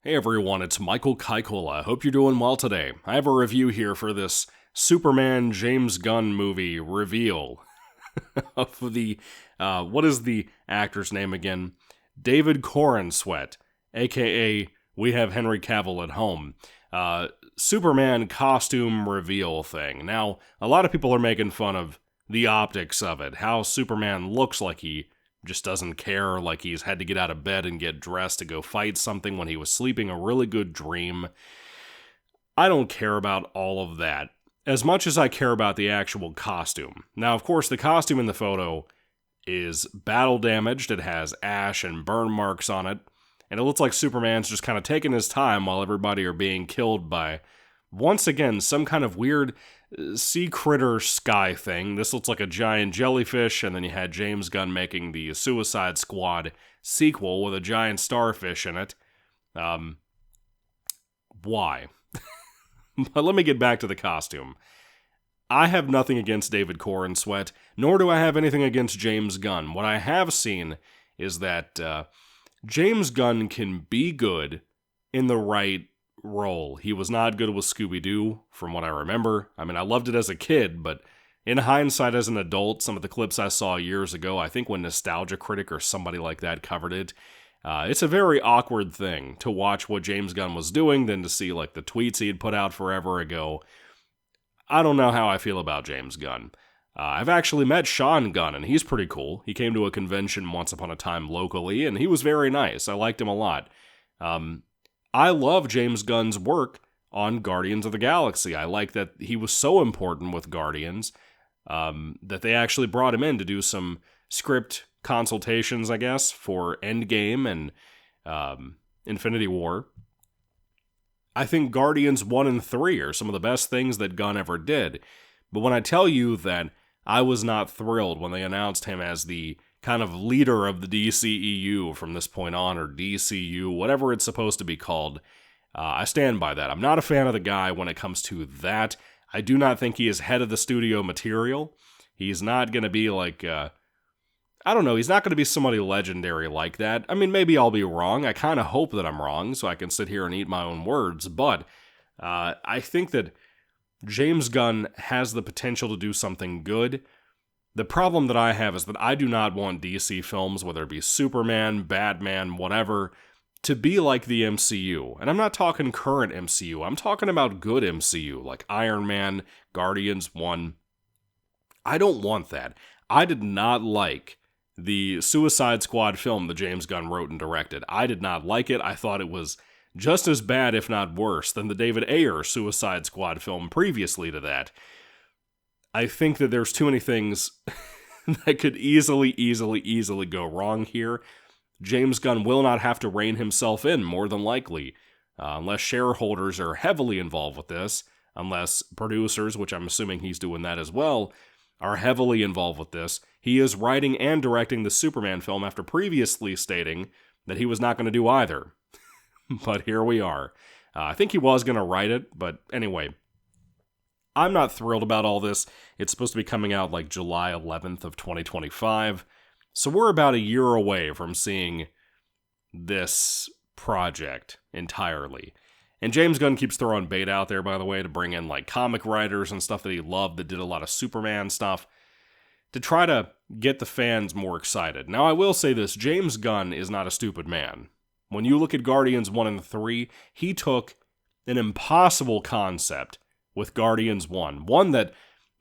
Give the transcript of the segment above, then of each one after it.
Hey everyone, it's Michael Kikle. I hope you're doing well today. I have a review here for this Superman James Gunn movie reveal of what is the actor's name again? David Corenswet, aka We Have Henry Cavill at Home. Superman costume reveal thing. Now, a lot of people are making fun of the optics of it, how Superman looks like he just doesn't care, like he's had to get out of bed and get dressed to go fight something when he was sleeping a really good dream. I don't care about all of that as much as I care about the actual costume. Now, of course, the costume in the photo is battle damaged. It has ash and burn marks on it, and it looks like Superman's just kind of taking his time while everybody are being killed by, once again, some kind of weird sea critter sky thing. This looks like a giant jellyfish, and then you had James Gunn making the Suicide Squad sequel with a giant starfish in it. Why? But let me get back to the costume. I have nothing against David Corenswet, nor do I have anything against James Gunn. What I have seen is that James Gunn can be good in the right role. He was not good with Scooby-Doo, from what I remember. I mean, I loved it as a kid, but in hindsight as an adult, some of the clips I saw years ago, I think when Nostalgia Critic or somebody like that covered it, it's a very awkward thing to watch what James Gunn was doing than to see like the tweets he had put out forever ago. I don't know how I feel about James Gunn. I've actually met Sean Gunn, and he's pretty cool. He came to a convention once upon a time locally, and he was very nice. I liked him a lot. I love James Gunn's work on Guardians of the Galaxy. I like that he was so important with Guardians that they actually brought him in to do some script consultations, I guess, for Endgame and Infinity War. I think Guardians 1 and 3 are some of the best things that Gunn ever did. But when I tell you that I was not thrilled when they announced him as the kind of leader of the DCEU from this point on, or DCU, whatever it's supposed to be called, I stand by that. I'm not a fan of the guy when it comes to that. I do not think he is head of the studio material. He's not going to be like, I don't know, he's not going to be somebody legendary like that. I mean, maybe I'll be wrong. I kind of hope that I'm wrong so I can sit here and eat my own words, but I think that James Gunn has the potential to do something good. The problem that I have is that I do not want DC films, whether it be Superman, Batman, whatever, to be like the MCU. And I'm not talking current MCU. I'm talking about good MCU, like Iron Man, Guardians 1. I don't want that. I did not like the Suicide Squad film that James Gunn wrote and directed. I did not like it. I thought it was just as bad, if not worse, than the David Ayer Suicide Squad film previously to that. I think that there's too many things that could easily go wrong here. James Gunn will not have to rein himself in, more than likely, unless shareholders are heavily involved with this, unless producers, which I'm assuming he's doing that as well, are heavily involved with this. He is writing and directing the Superman film after previously stating that he was not going to do either. But here we are. I think he was going to write it, but anyway, I'm not thrilled about all this. It's supposed to be coming out like July 11th of 2025. So we're about a year away from seeing this project entirely. And James Gunn keeps throwing bait out there, by the way, to bring in like comic writers and stuff that he loved that did a lot of Superman stuff to try to get the fans more excited. Now, I will say this, James Gunn is not a stupid man. When you look at Guardians 1 and 3, he took an impossible concept with Guardians 1. One that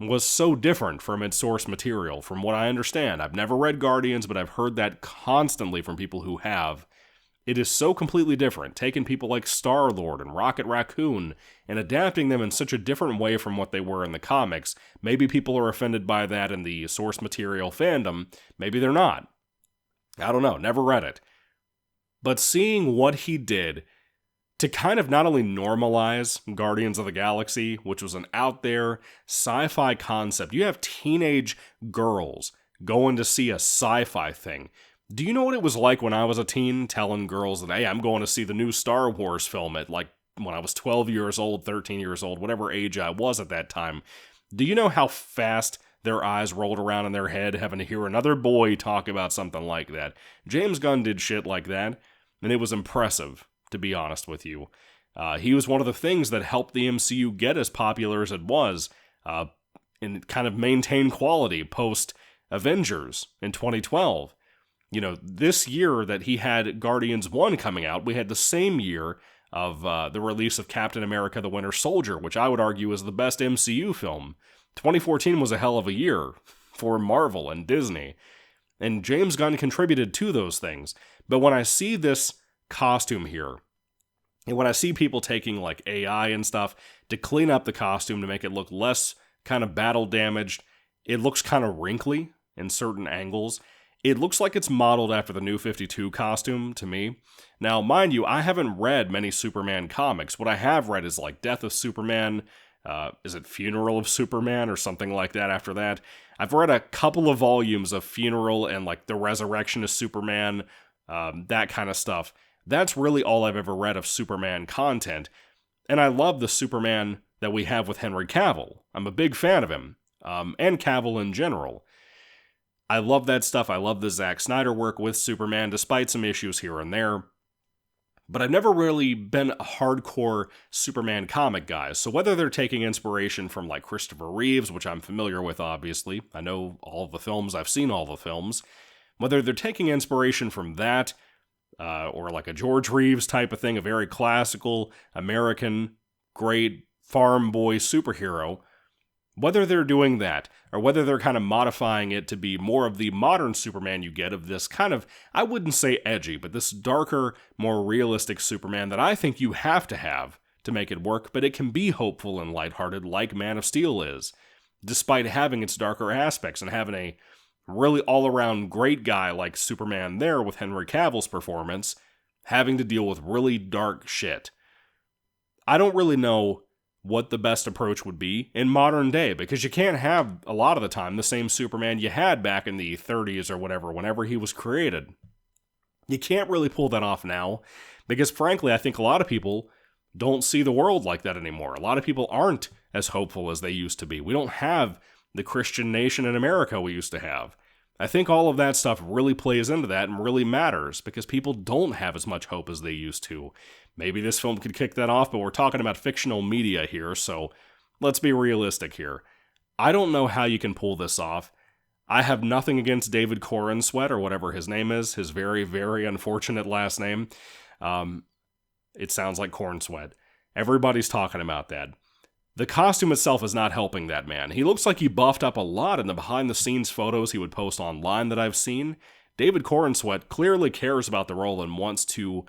was so different from its source material, from what I understand. I've never read Guardians, but I've heard that constantly from people who have. It is so completely different, taking people like Star-Lord and Rocket Raccoon and adapting them in such a different way from what they were in the comics. Maybe people are offended by that in the source material fandom. Maybe they're not. I don't know, never read it. But seeing what he did to kind of not only normalize Guardians of the Galaxy, which was an out there sci-fi concept. You have teenage girls going to see a sci-fi thing. Do you know what it was like when I was a teen telling girls that, hey, I'm going to see the new Star Wars film at like when I was 12 years old, 13 years old, whatever age I was at that time? Do you know how fast their eyes rolled around in their head having to hear another boy talk about something like that? James Gunn did shit like that, and it was impressive to be honest with you. He was one of the things that helped the MCU get as popular as it was, and kind of maintain quality post-Avengers in 2012. You know, this year that he had Guardians 1 coming out, we had the same year of the release of Captain America the Winter Soldier, which I would argue is the best MCU film. 2014 was a hell of a year for Marvel and Disney, and James Gunn contributed to those things. But when I see this costume here, and when I see people taking like AI and stuff to clean up the costume to make it look less kind of battle damaged, it looks kind of wrinkly in certain angles. It looks like it's modeled after the New 52 costume to me. Now, mind you, I haven't read many Superman comics. What I have read is like Death of Superman, is it Funeral of Superman or something like that after that? I've read a couple of volumes of Funeral and like The Resurrection of Superman, that kind of stuff. That's really all I've ever read of Superman content, and I love the Superman that we have with Henry Cavill. I'm a big fan of him, and Cavill in general. I love that stuff. I love the Zack Snyder work with Superman, despite some issues here and there. But I've never really been a hardcore Superman comic guy, so whether they're taking inspiration from like Christopher Reeves, which I'm familiar with obviously, I know all of the films, I've seen all the films, whether they're taking inspiration from that, or like a George Reeves type of thing, a very classical, American, great farm boy superhero, whether they're doing that, or whether they're kind of modifying it to be more of the modern Superman you get of this kind of, I wouldn't say edgy, but this darker, more realistic Superman that I think you have to make it work, but it can be hopeful and lighthearted like Man of Steel is, despite having its darker aspects and having a really all-around great guy like Superman there with Henry Cavill's performance, having to deal with really dark shit. I don't really know what the best approach would be in modern day, because you can't have, a lot of the time, the same Superman you had back in the 30s or whatever, whenever he was created. You can't really pull that off now, because frankly, I think a lot of people don't see the world like that anymore. A lot of people aren't as hopeful as they used to be. We don't have the Christian nation in America we used to have. I think all of that stuff really plays into that and really matters, because people don't have as much hope as they used to. Maybe this film could kick that off, but we're talking about fictional media here, so let's be realistic here. I don't know how you can pull this off. I have nothing against David Corenswet, or whatever his name is, his very, very unfortunate last name. It sounds like Cornsweat. Everybody's talking about that. The costume itself is not helping that man. He looks like he buffed up a lot in the behind-the-scenes photos he would post online that I've seen. David Corenswet clearly cares about the role and wants to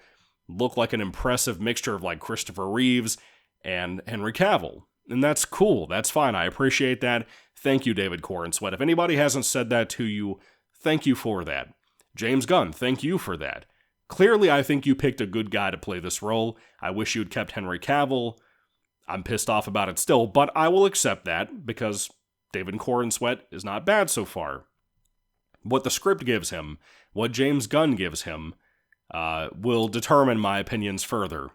look like an impressive mixture of like Christopher Reeves and Henry Cavill. And that's cool. That's fine. I appreciate that. Thank you, David Corenswet. If anybody hasn't said that to you, thank you for that. James Gunn, thank you for that. Clearly, I think you picked a good guy to play this role. I wish you'd kept Henry Cavill. I'm pissed off about it still, but I will accept that, because David Corenswet is not bad so far. What the script gives him, what James Gunn gives him, will determine my opinions further.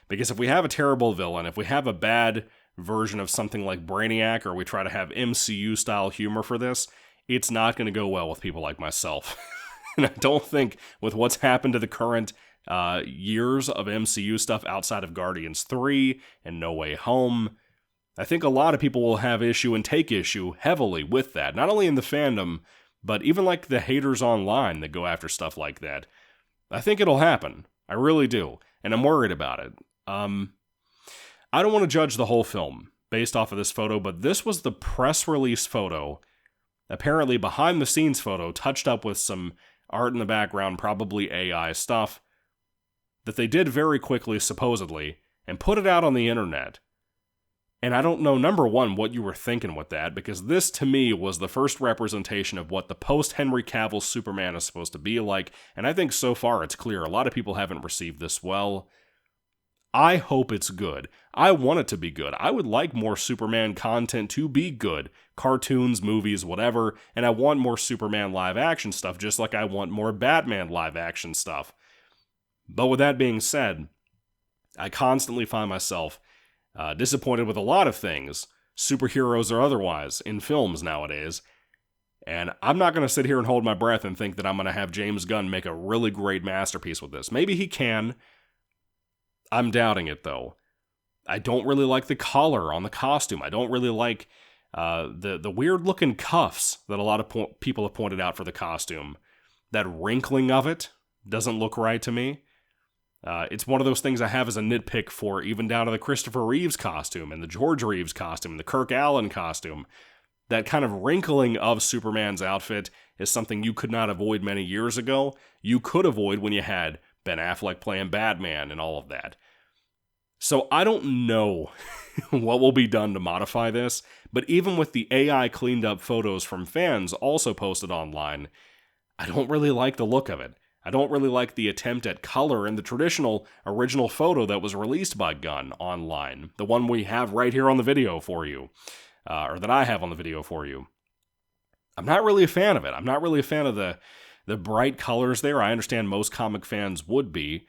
Because if we have a terrible villain, if we have a bad version of something like Brainiac, or we try to have MCU-style humor for this, it's not going to go well with people like myself. And I don't think, with what's happened to the current years of MCU stuff outside of Guardians 3 and No Way Home, I think a lot of people will have issue and take issue heavily with that. Not only in the fandom, but even like the haters online that go after stuff like that. I think it'll happen. I really do. And I'm worried about it. I don't want to judge the whole film based off of this photo, but this was the press release photo. Apparently behind the scenes photo, touched up with some art in the background, probably AI stuff, that they did very quickly, supposedly, and put it out on the internet. And I don't know, number one, what you were thinking with that, because this, to me, was the first representation of what the post-Henry Cavill Superman is supposed to be like, and I think so far it's clear a lot of people haven't received this well. I hope it's good. I want it to be good. I would like more Superman content to be good. Cartoons, movies, whatever, and I want more Superman live-action stuff, just like I want more Batman live-action stuff. But with that being said, I constantly find myself disappointed with a lot of things, superheroes or otherwise, in films nowadays. And I'm not going to sit here and hold my breath and think that I'm going to have James Gunn make a really great masterpiece with this. Maybe he can. I'm doubting it, though. I don't really like the collar on the costume. I don't really like the weird-looking cuffs that a lot of people have pointed out for the costume. That wrinkling of it doesn't look right to me. It's one of those things I have as a nitpick for even down to the Christopher Reeves costume and the George Reeves costume and the Kirk Allen costume. That kind of wrinkling of Superman's outfit is something you could not avoid many years ago. You could avoid when you had Ben Affleck playing Batman and all of that. So I don't know what will be done to modify this, but even with the AI cleaned up photos from fans also posted online, I don't really like the look of it. I don't really like the attempt at color in the traditional original photo that was released by Gunn online. The one we have right here on the video for you. Or that I have on the video for you. I'm not really a fan of it. I'm not really a fan of the bright colors there. I understand most comic fans would be.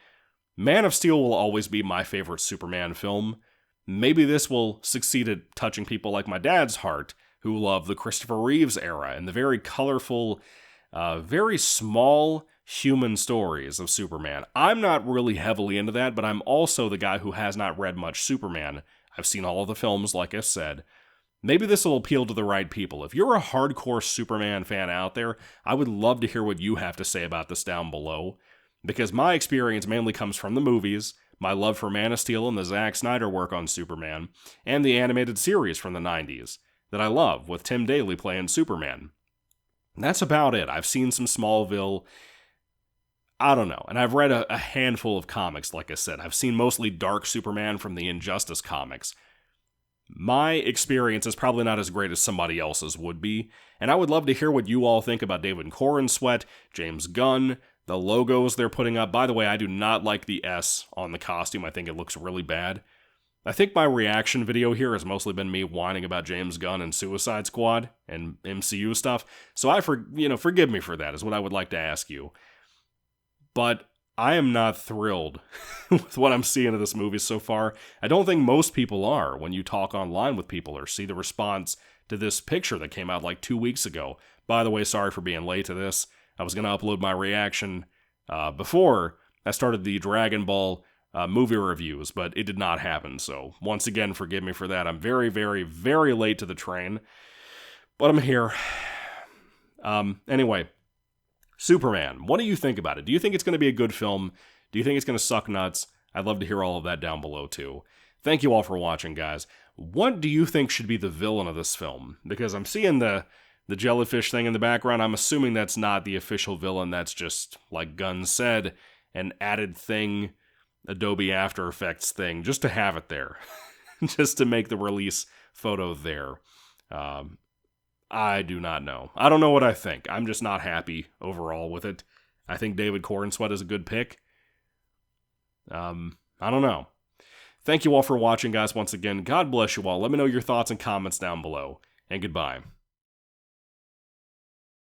Man of Steel will always be my favorite Superman film. Maybe this will succeed at touching people like my dad's heart, who love the Christopher Reeves era and the very colorful, very small human stories of Superman. I'm not really heavily into that, but I'm also the guy who has not read much Superman. I've seen all of the films, like I said. Maybe this will appeal to the right people. If you're a hardcore Superman fan out there, I would love to hear what you have to say about this down below, because my experience mainly comes from the movies, my love for Man of Steel and the Zack Snyder work on Superman, and the animated series from the 90s that I love, with Tim Daly playing Superman. And that's about it. I've seen some Smallville. I don't know. And I've read a handful of comics, like I said. I've seen mostly Dark Superman from the Injustice comics. My experience is probably not as great as somebody else's would be, and I would love to hear what you all think about David Corenswet, James Gunn, the logos they're putting up. By the way, I do not like the S on the costume. I think it looks really bad. I think my reaction video here has mostly been me whining about James Gunn and Suicide Squad and MCU stuff, so forgive me for that, is what I would like to ask you. But I am not thrilled with what I'm seeing of this movie so far. I don't think most people are when you talk online with people or see the response to this picture that came out like 2 weeks ago. By the way, sorry for being late to this. I was going to upload my reaction before I started the Dragon Ball movie reviews, but it did not happen. So once again, forgive me for that. I'm very, very, very late to the train, but I'm here. Anyway. Superman, what do you think about it? Do you think it's going to be a good film? Do you think it's going to suck nuts? I'd love to hear all of that down below, too. Thank you all for watching, guys. What do you think should be the villain of this film? Because I'm seeing the jellyfish thing in the background. I'm assuming that's not the official villain. That's just, like Gunn said, an added thing, Adobe After Effects thing, just to have it there. Just to make the release photo there. I do not know. I don't know what I think. I'm just not happy overall with it. I think David Corenswet is a good pick. I don't know. Thank you all for watching, guys, once again. God bless you all. Let me know your thoughts and comments down below. And goodbye.